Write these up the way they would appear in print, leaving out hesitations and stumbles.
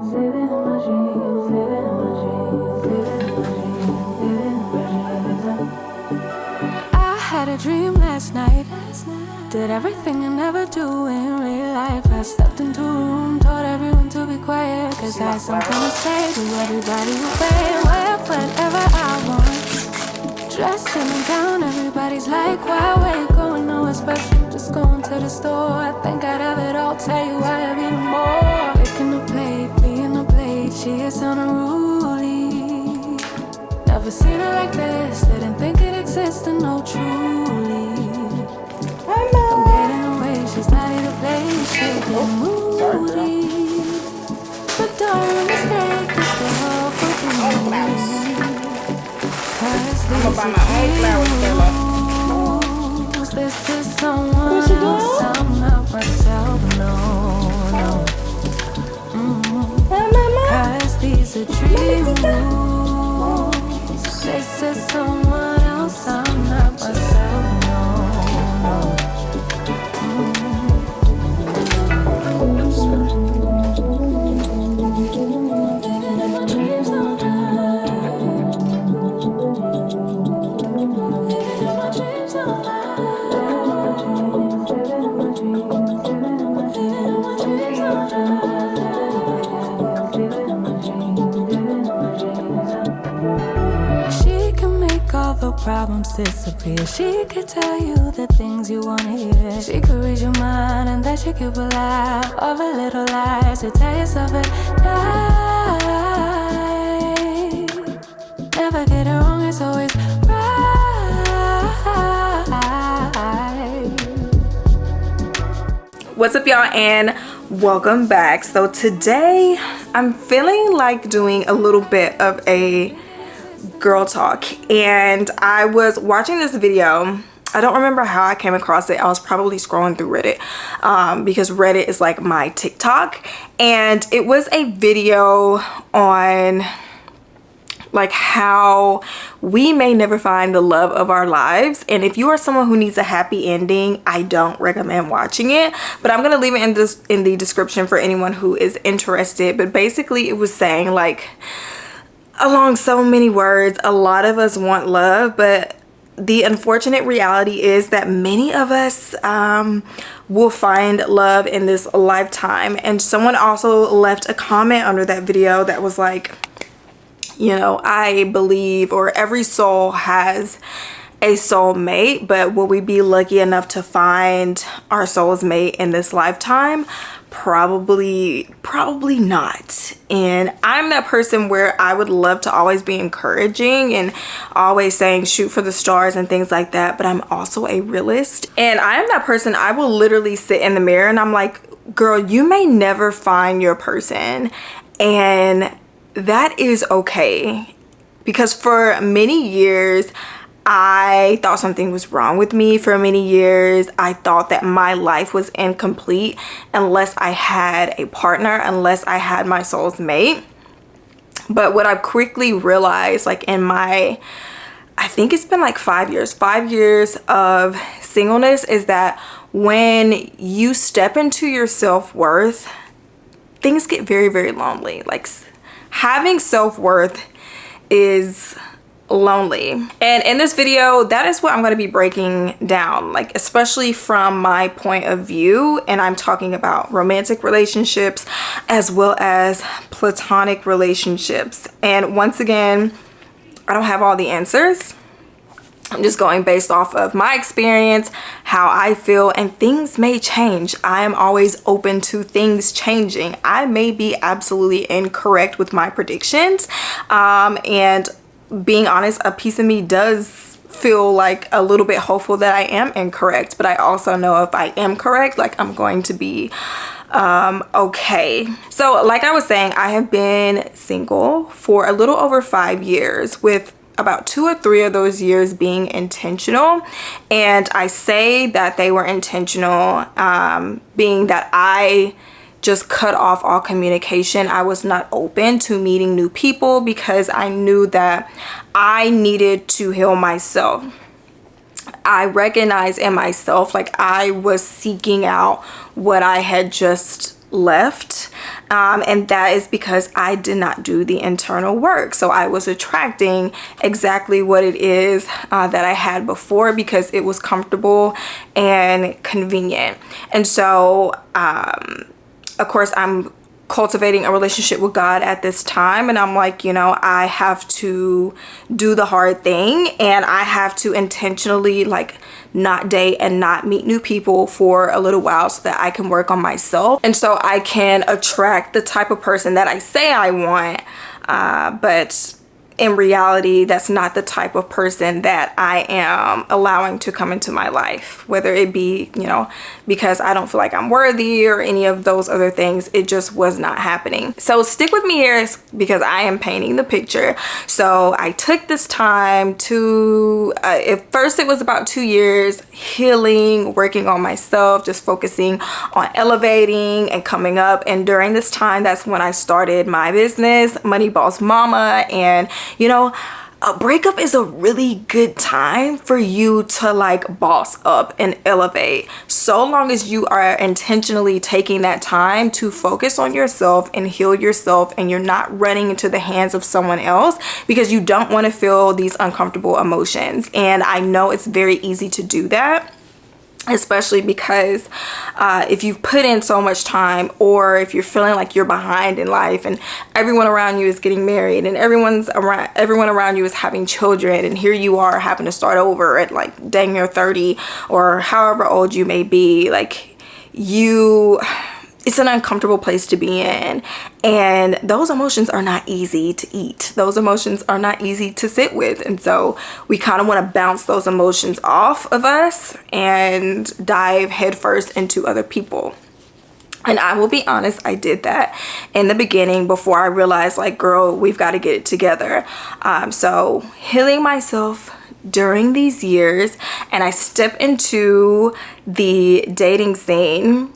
I had a dream last night. Did everything I never do in real life. I stepped into a room, told everyone to be quiet, cause I had something to say to everybody who paid. Wear whatever I want, dressed in a gown, everybody's like, why, where you going, nowhere special, just going to the store. I think I'd have it all, tell you I have even more. Picking a plate, being a plate, she is unruly. Never seen her like this, didn't think it existed, no truly. Don't get in the way, she's not here to play, she'll get moody. But don't mistake this girl for me. Cause these are dreams. This is someone else, I'm not myself, no. Cause these are dreams. This is someone else, I'm not myself, no. Problems disappear. She could tell you the things you wanna hear. She could read your mind and then she could laugh of a little lies to tell yourself it right. Never get it wrong, it's always right. What's up, y'all, and welcome back. So today I'm feeling like doing a little bit of a girl talk, and I was watching this video. I don't remember how I came across it. I was probably scrolling through Reddit because Reddit is like my TikTok, and it was a video on like how we may never find the love of our lives, and if you are someone who needs a happy ending, I don't recommend watching it, but I'm gonna leave it in the description for anyone who is interested. But basically it was saying, like, along so many words, a lot of us want love, but the unfortunate reality is that many of us will find love in this lifetime. And someone also left a comment under that video that was like, you know, I believe, or every soul has a soulmate, but will we be lucky enough to find our soul's mate in this lifetime? Probably not. And I'm that person where I would love to always be encouraging and always saying shoot for the stars and things like that, but I'm also a realist, and I am that person. I will literally sit in the mirror and I'm like, girl, you may never find your person, and that is okay, because for many years I thought something was wrong with me. For many years I thought that my life was incomplete unless I had a partner, unless I had my soul's mate. But what I quickly realized, like in my, I think it's been like 5 years of singleness, is that when you step into your self-worth, things get very, very lonely. Like having self-worth is lonely. And in this video, that is what I'm going to be breaking down, like especially from my point of view. And I'm talking about romantic relationships as well as platonic relationships. And once again, I don't have all the answers. I'm just going based off of my experience, how I feel, and things may change. I am always open to things changing. I may be absolutely incorrect with my predictions, and being honest, a piece of me does feel like a little bit hopeful that I am incorrect, but I also know if I am correct, like I'm going to be okay. So like I was saying, I have been single for a little over 5 years, with about 2 or 3 of those years being intentional. And I say that they were intentional, being that I just cut off all communication. I was not open to meeting new people because I knew that I needed to heal myself. I recognized in myself, like I was seeking out what I had just left. And that is because I did not do the internal work. So I was attracting exactly what it is that I had before because it was comfortable and convenient. And so, of course, I'm cultivating a relationship with God at this time, and I'm like, I have to do the hard thing, and I have to intentionally like not date and not meet new people for a little while so that I can work on myself, and so I can attract the type of person that I say I want, but in reality, that's not the type of person that I am allowing to come into my life, whether it be, because I don't feel like I'm worthy or any of those other things. It just was not happening. So stick with me here because I am painting the picture. So I took this time to, at first it was about 2 years, healing, working on myself, just focusing on elevating and coming up. And during this time, that's when I started my business, Money Boss Mama. And a breakup is a really good time for you to like boss up and elevate, so long as you are intentionally taking that time to focus on yourself and heal yourself, and you're not running into the hands of someone else because you don't want to feel these uncomfortable emotions. And I know it's very easy to do that, especially because if you've put in so much time, or if you're feeling like you're behind in life and everyone around you is getting married and everyone around you is having children, and here you are having to start over at like dang near 30 or however old you may be, like it's an uncomfortable place to be in, and those emotions are not easy to eat. Those emotions are not easy to sit with, and so we kind of want to bounce those emotions off of us and dive headfirst into other people. And I will be honest, I did that in the beginning before I realized, like, girl, we've got to get it together. So healing myself during these years, and I step into the dating scene,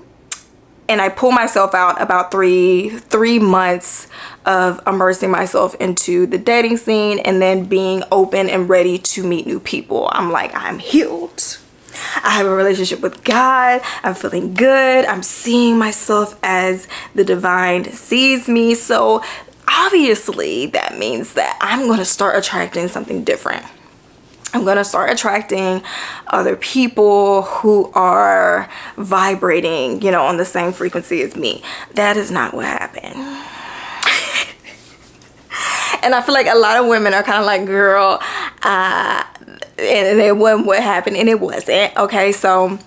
and I pull myself out about three months of immersing myself into the dating scene and then being open and ready to meet new people. I'm like, I'm healed. I have a relationship with God. I'm feeling good. I'm seeing myself as the divine sees me. So obviously that means that I'm going to start attracting something different. I'm going to start attracting other people who are vibrating, on the same frequency as me. That is not what happened. And I feel like a lot of women are kind of like, girl, and it wasn't what happened, and it wasn't. Okay, so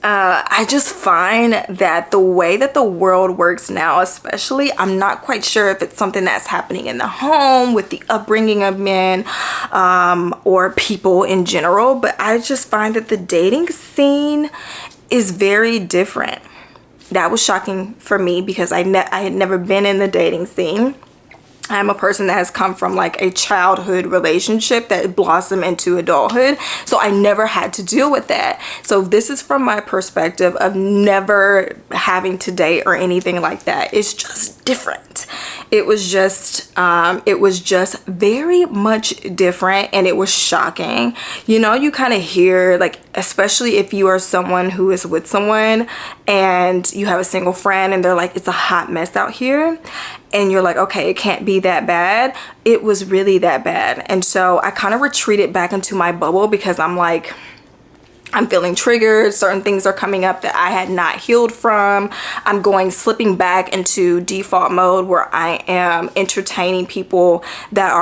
I just find that the way that the world works now, especially, I'm not quite sure if it's something that's happening in the home with the upbringing of men or people in general, but I just find that the dating scene is very different. That was shocking for me because I had never been in the dating scene. I'm a person that has come from like a childhood relationship that blossomed into adulthood. So I never had to deal with that. So this is from my perspective of never having to date or anything like that. It's just different. It was just very much different, and it was shocking. You kind of hear, like, especially if you are someone who is with someone and you have a single friend and they're like, it's a hot mess out here. And you're like, okay, it can't be that bad. It was really that bad. And so I kind of retreated back into my bubble because I'm like, I'm feeling triggered. Certain things are coming up that I had not healed from. I'm slipping back into default mode where I am entertaining people that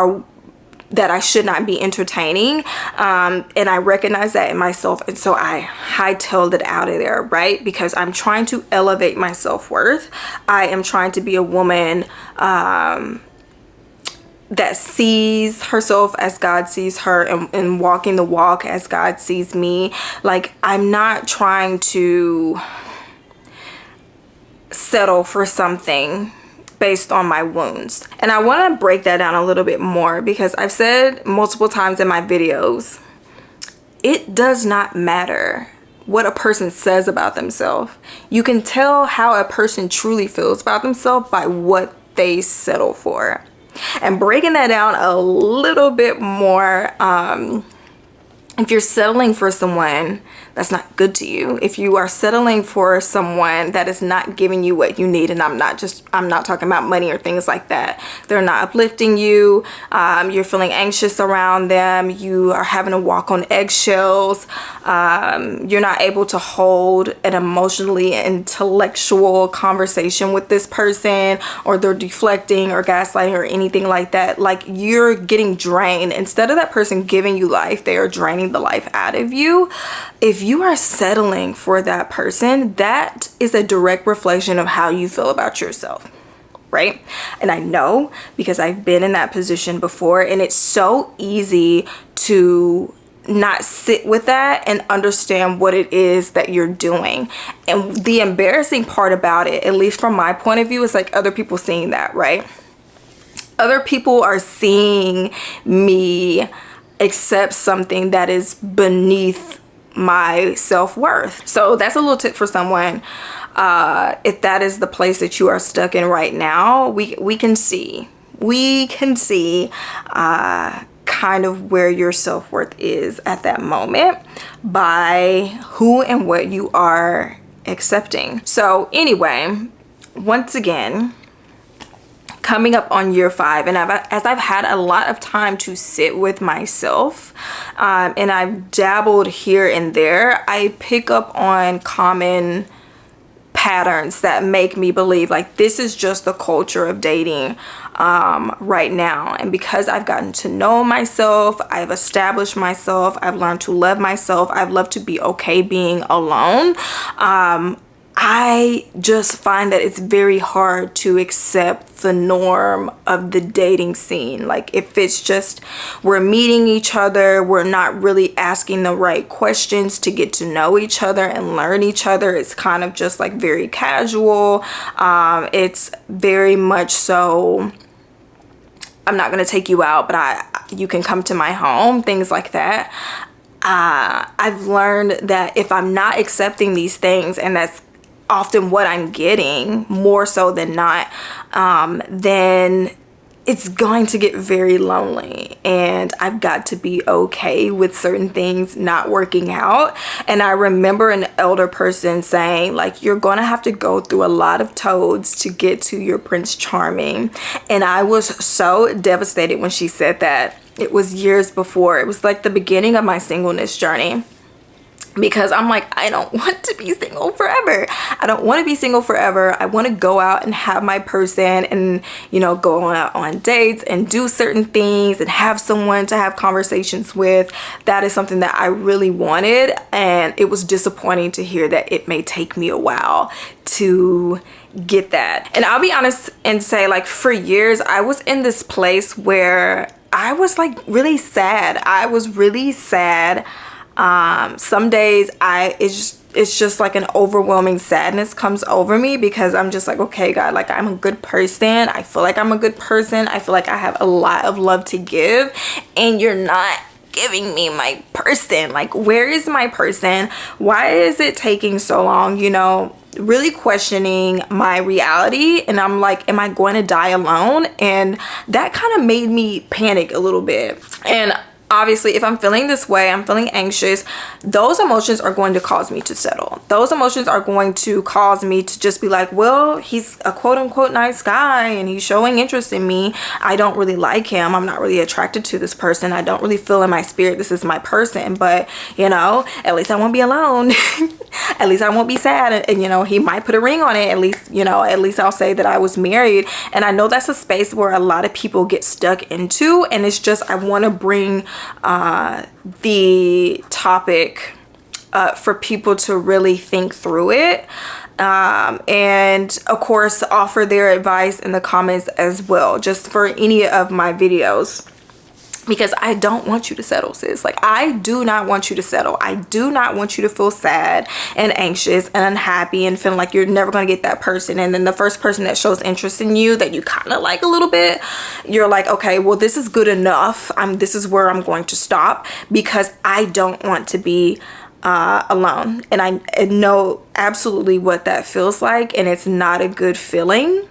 I should not be entertaining. And I recognize that in myself. And so I hightailed it out of there, right? Because I'm trying to elevate my self-worth. I am trying to be a woman that sees herself as God sees her, and walking the walk as God sees me. Like, I'm not trying to settle for something based on my wounds. And I want to break that down a little bit more because I've said multiple times in my videos, it does not matter what a person says about themselves. You can tell how a person truly feels about themselves by what they settle for. And breaking that down a little bit more, if you're settling for someone that's not good to you. If you are settling for someone that is not giving you what you need, and I'm not talking about money or things like that, they're not uplifting you, you're feeling anxious around them, you are having to walk on eggshells, you're not able to hold an emotionally intellectual conversation with this person, or they're deflecting or gaslighting or anything like that, like you're getting drained. Instead of that person giving you life, they are draining the life out of you. If you are settling for that person, that is a direct reflection of how you feel about yourself, right? And I know, because I've been in that position before, and it's so easy to not sit with that and understand what it is that you're doing. And the embarrassing part about it, at least from my point of view, is like other people seeing that, right? Other people are seeing me accept something that is beneath my self-worth. So that's a little tip for someone. If that is the place that you are stuck in right now, we can see kind of where your self-worth is at that moment by who and what you are accepting. So anyway, once again, coming up on year 5, and as I've had a lot of time to sit with myself, and I've dabbled here and there, I pick up on common patterns that make me believe like this is just the culture of dating right now. And because I've gotten to know myself, I've established myself, I've learned to love myself, I've learned to be okay being alone, I just find that it's very hard to accept the norm of the dating scene. Like if it's just we're meeting each other, we're not really asking the right questions to get to know each other and learn each other. It's kind of just like very casual. It's very much so, I'm not going to take you out, but you can come to my home, things like that. I've learned that if I'm not accepting these things, and that's often what I'm getting more so than not, then it's going to get very lonely, and I've got to be okay with certain things not working out. And I remember an elder person saying like, you're gonna have to go through a lot of toads to get to your Prince Charming. And I was so devastated when she said that. It was years before. It was like the beginning of my singleness journey. Because I'm like, I don't want to be single forever. I don't want to be single forever. I want to go out and have my person and, you know, go out on dates and do certain things and have someone to have conversations with. That is something that I really wanted. And it was disappointing to hear that it may take me a while to get that. And I'll be honest and say, like, for years, I was in this place where I was like really sad. I was really sad. Some days it's just like an overwhelming sadness comes over me, because I'm just like, okay, God, like I'm a good person. I feel like I'm a good person. I feel like I have a lot of love to give, and you're not giving me my person. Like, where is my person? Why is it taking so long? You know, really questioning my reality. And I'm like, am I going to die alone? And that kind of made me panic a little bit. And obviously, if I'm feeling this way, I'm feeling anxious, those emotions are going to cause me to settle. Those emotions are going to cause me to just be like, well, he's a quote unquote nice guy and he's showing interest in me. I don't really like him. I'm not really attracted to this person. I don't really feel in my spirit this is my person. But, you know, at least I won't be alone. At least I won't be sad. And, you know, he might put a ring on it. At least, you know, at least I'll say that I was married. And I know that's a space where a lot of people get stuck into. And it's just, I want to bring the topic for people to really think through it, and of course offer their advice in the comments as well, just for any of my videos, because I don't want you to settle, sis. Like, I do not want you to settle. I do not want you to feel sad and anxious and unhappy and feeling like you're never going to get that person. And then the first person that shows interest in you that you kind of like a little bit, you're like, okay, well, this is good enough. This is where I'm going to stop, because I don't want to be alone. And I know absolutely what that feels like, and it's not a good feeling.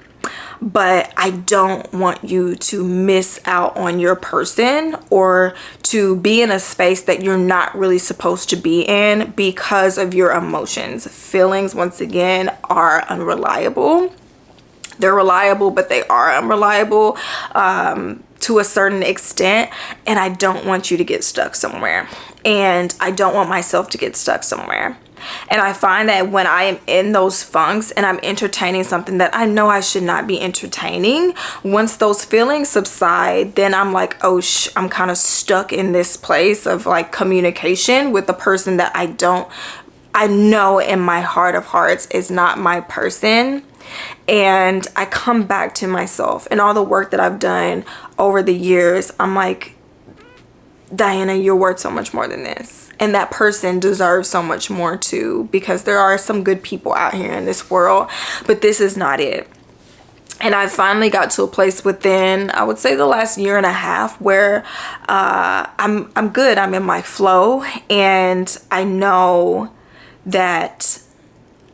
but I don't want you to miss out on your person or to be in a space that you're not really supposed to be in because of your emotions. Feelings, once again, are unreliable. They're reliable, but they are unreliable to a certain extent, and I don't want you to get stuck somewhere, and I don't want myself to get stuck somewhere. And I find that when I am in those funks and I'm entertaining something that I know I should not be entertaining, once those feelings subside, then I'm like, oh, I'm kind of stuck in this place of like communication with a person that I know in my heart of hearts is not my person. And I come back to myself and all the work that I've done over the years. I'm like, Diana, you're worth so much more than this. And that person deserves so much more too, because there are some good people out here in this world, but this is not it. And I finally got to a place within, I would say, the last year and a half where I'm good. I'm in my flow, and I know that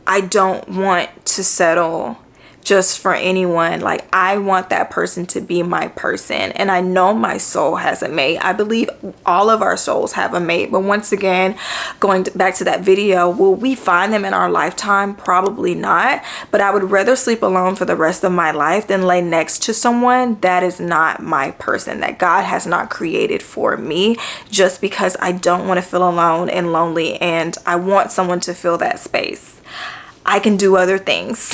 I don't want to settle just for anyone. Like, I want that person to be my person, and I know my soul has a mate. I believe all of our souls have a mate, but once again, going back to that video, will we find them in our lifetime? Probably not, but I would rather sleep alone for the rest of my life than lay next to someone that is not my person, that God has not created for me, just because I don't want to feel alone and lonely, and I want someone to fill that space. I can do other things,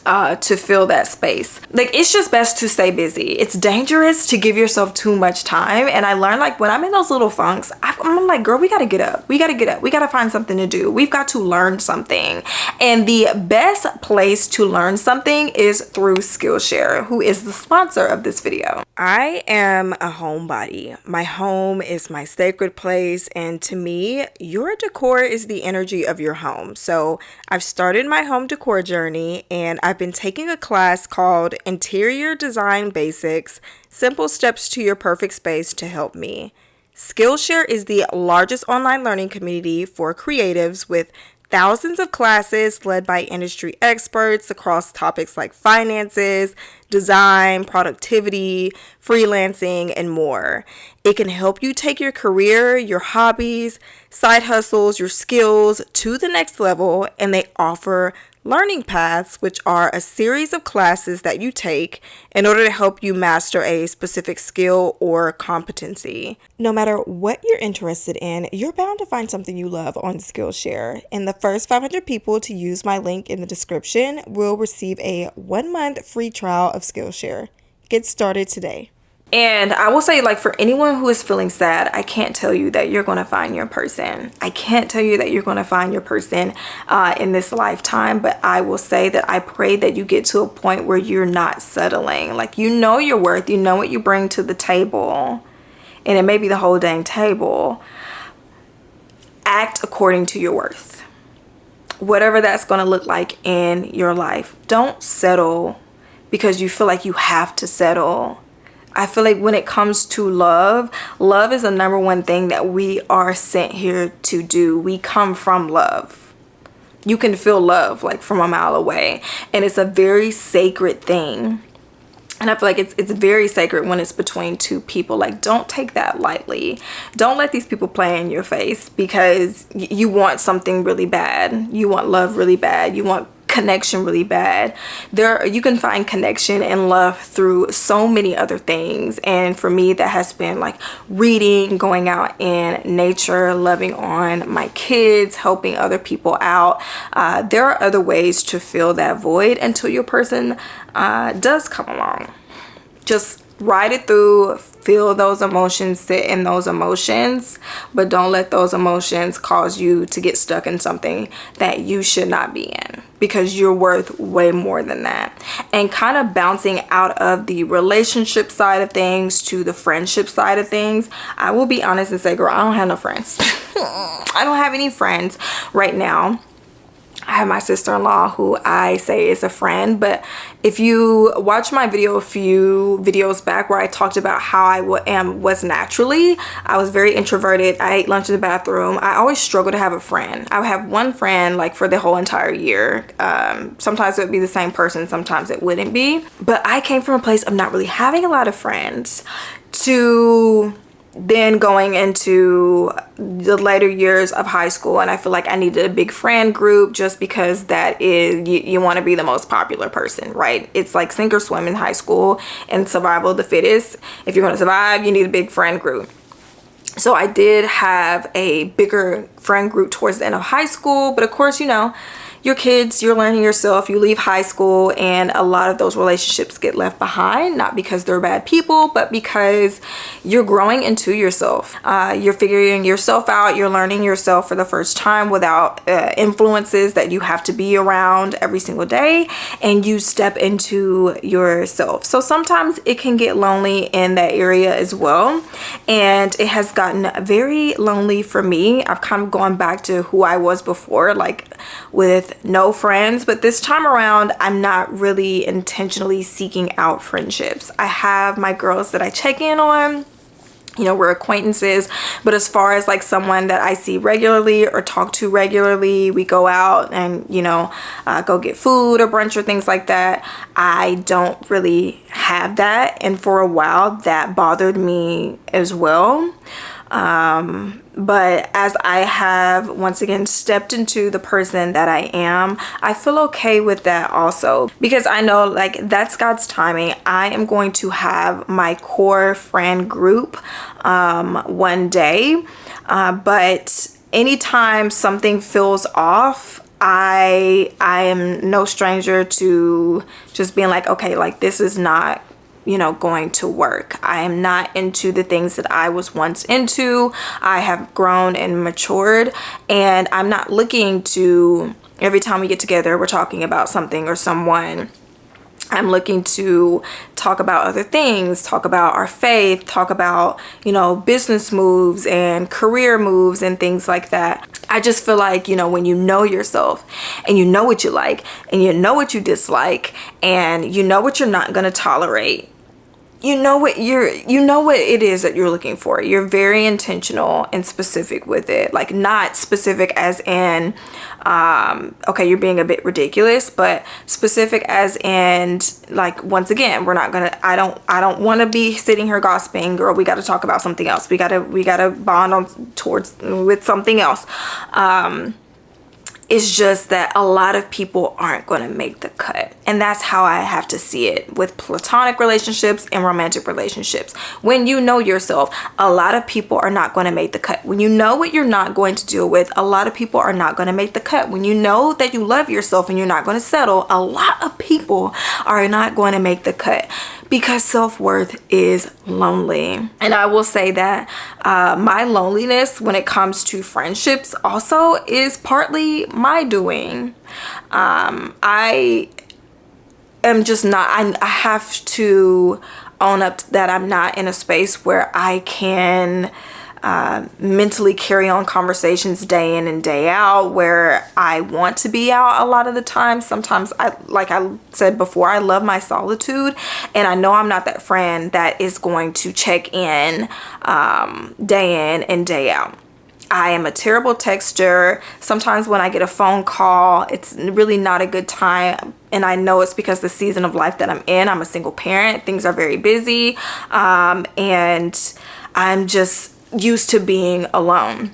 to fill that space. Like, it's just best to stay busy. It's dangerous to give yourself too much time. And I learned, like, when I'm in those little funks, I'm like, girl, we gotta get up. We gotta find something to do. We've got to learn something. And the best place to learn something is through Skillshare, who is the sponsor of this video. I am a homebody. My home is my sacred place, and to me, your decor is the energy of your home. So I've started my home decor journey, and I've been taking a class called Interior Design Basics, Simple Steps to Your Perfect Space to help me. Skillshare is the largest online learning community for creatives with thousands of classes led by industry experts across topics like finances, design, productivity, freelancing, and more. It can help you take your career, your hobbies, side hustles, your skills to the next level, and they offer learning paths, which are a series of classes that you take in order to help you master a specific skill or competency. No matter what you're interested in, you're bound to find something you love on Skillshare. And the first 500 people to use my link in the description will receive a 1-month free trial of Skillshare. Get started today. And I will say, like, for anyone who is feeling sad, I can't tell you that you're going to find your person. I can't tell you that you're going to find your person in this lifetime. But I will say that I pray that you get to a point where you're not settling. Like, you know your worth. You know what you bring to the table. And it may be the whole dang table. Act according to your worth. Whatever that's going to look like in your life. Don't settle because you feel like you have to settle. I feel like when it comes to love is the #1 thing that we are sent here to do. We come from love. You can feel love like from a mile away, and it's a very sacred thing. And I feel like it's very sacred when it's between two people. Like, don't take that lightly. Don't let these people play in your face because you want something really bad. You want love really bad. You want connection really bad. You can find connection and love through so many other things, and for me that has been like reading, going out in nature, loving on my kids, helping other people out. There are other ways to fill that void until your person does come along. Just ride it through, feel those emotions, sit in those emotions, but don't let those emotions cause you to get stuck in something that you should not be in, because you're worth way more than that. And kind of bouncing out of the relationship side of things to the friendship side of things, I will be honest and say, girl, I don't have no friends. I don't have any friends right now. I have my sister-in-law who I say is a friend, but if you watch my video a few videos back where I talked about how I was naturally, I was very introverted. I ate lunch in the bathroom. I always struggle to have a friend. I would have one friend like for the whole entire year. Sometimes it would be the same person, sometimes it wouldn't be. But I came from a place of not really having a lot of friends to then going into the later years of high school, and I feel like I needed a big friend group just because that is, you want to be the most popular person, right? It's like sink or swim in high school and survival of the fittest. If you're going to survive, you need a big friend group. So I did have a bigger friend group towards the end of high school, but of course, you know, your kids, you're learning yourself, you leave high school, and a lot of those relationships get left behind, not because they're bad people, but because you're growing into yourself. You're figuring yourself out, you're learning yourself for the first time without influences that you have to be around every single day, and you step into yourself. So sometimes it can get lonely in that area as well, and it has gotten very lonely for me. I've kind of gone back to who I was before, like with no friends, but this time around I'm not really intentionally seeking out friendships. I have my girls that I check in on, you know, we're acquaintances, but as far as like someone that I see regularly or talk to regularly, we go out and, you know, go get food or brunch or things like that, I don't really have that. And for a while that bothered me as well. But as I have once again stepped into the person that I am, I feel okay with that also, because I know like that's God's timing. I am going to have my core friend group one day, but anytime something feels off, I am no stranger to just being like, okay, like this is not, you know, going to work. I am not into the things that I was once into. I have grown and matured, and I'm not looking to, every time we get together, we're talking about something or someone. I'm looking to talk about other things, talk about our faith, talk about, you know, business moves and career moves and things like that. I just feel like, you know, when you know yourself and you know what you like and you know what you dislike and you know what you're not going to tolerate, you know what it is that you're looking for. You're very intentional and specific with it. Like not specific as in, okay, you're being a bit ridiculous, but specific as in like, once again, I don't want to be sitting here gossiping, girl. We got to talk about something else. We got to bond with something else. It's just that a lot of people aren't going to make the cut. And that's how I have to see it with platonic relationships and romantic relationships. When you know yourself, a lot of people are not going to make the cut. When you know what you're not going to deal with, a lot of people are not going to make the cut. When you know that you love yourself and you're not going to settle, a lot of people are not going to make the cut, because self-worth is lonely. And I will say that my loneliness when it comes to friendships also is partly my doing. I am just not, I have to own up that I'm not in a space where I can mentally carry on conversations day in and day out, where I want to be out a lot of the time. Sometimes like I said before, I love my solitude, and I know I'm not that friend that is going to check in day in and day out. I am a terrible texter. Sometimes when I get a phone call, it's really not a good time. And I know it's because the season of life that I'm in, I'm a single parent. Things are very busy. And I'm just used to being alone.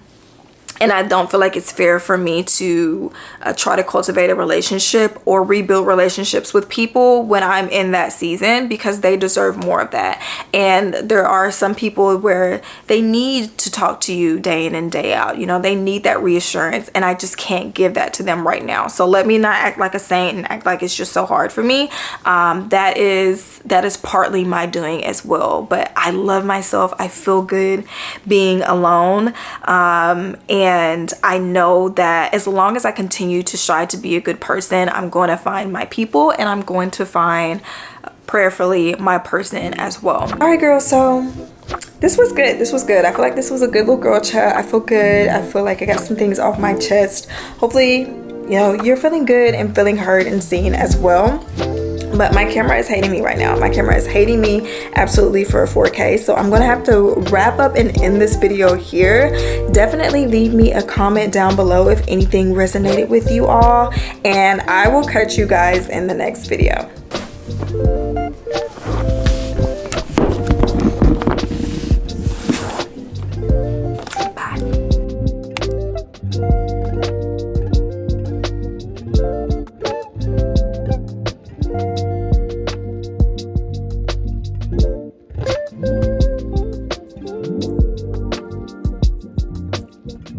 And I don't feel like it's fair for me to try to cultivate a relationship or rebuild relationships with people when I'm in that season, because they deserve more of that. And there are some people where they need to talk to you day in and day out. You know, they need that reassurance, and I just can't give that to them right now. So let me not act like a saint and act like it's just so hard for me. That is partly my doing as well. But I love myself. I feel good being alone. And I know that as long as I continue to strive to be a good person, I'm going to find my people, and I'm going to find, prayerfully, my person as well. All right, girls. So this was good. This was good. I feel like this was a good little girl chat. I feel good. I feel like I got some things off my chest. Hopefully you know, you're feeling good and feeling heard and seen as well. But my camera is hating me right now. My camera is hating me absolutely for 4K. So I'm gonna have to wrap up and end this video here. Definitely leave me a comment down below if anything resonated with you all. And I will catch you guys in the next video.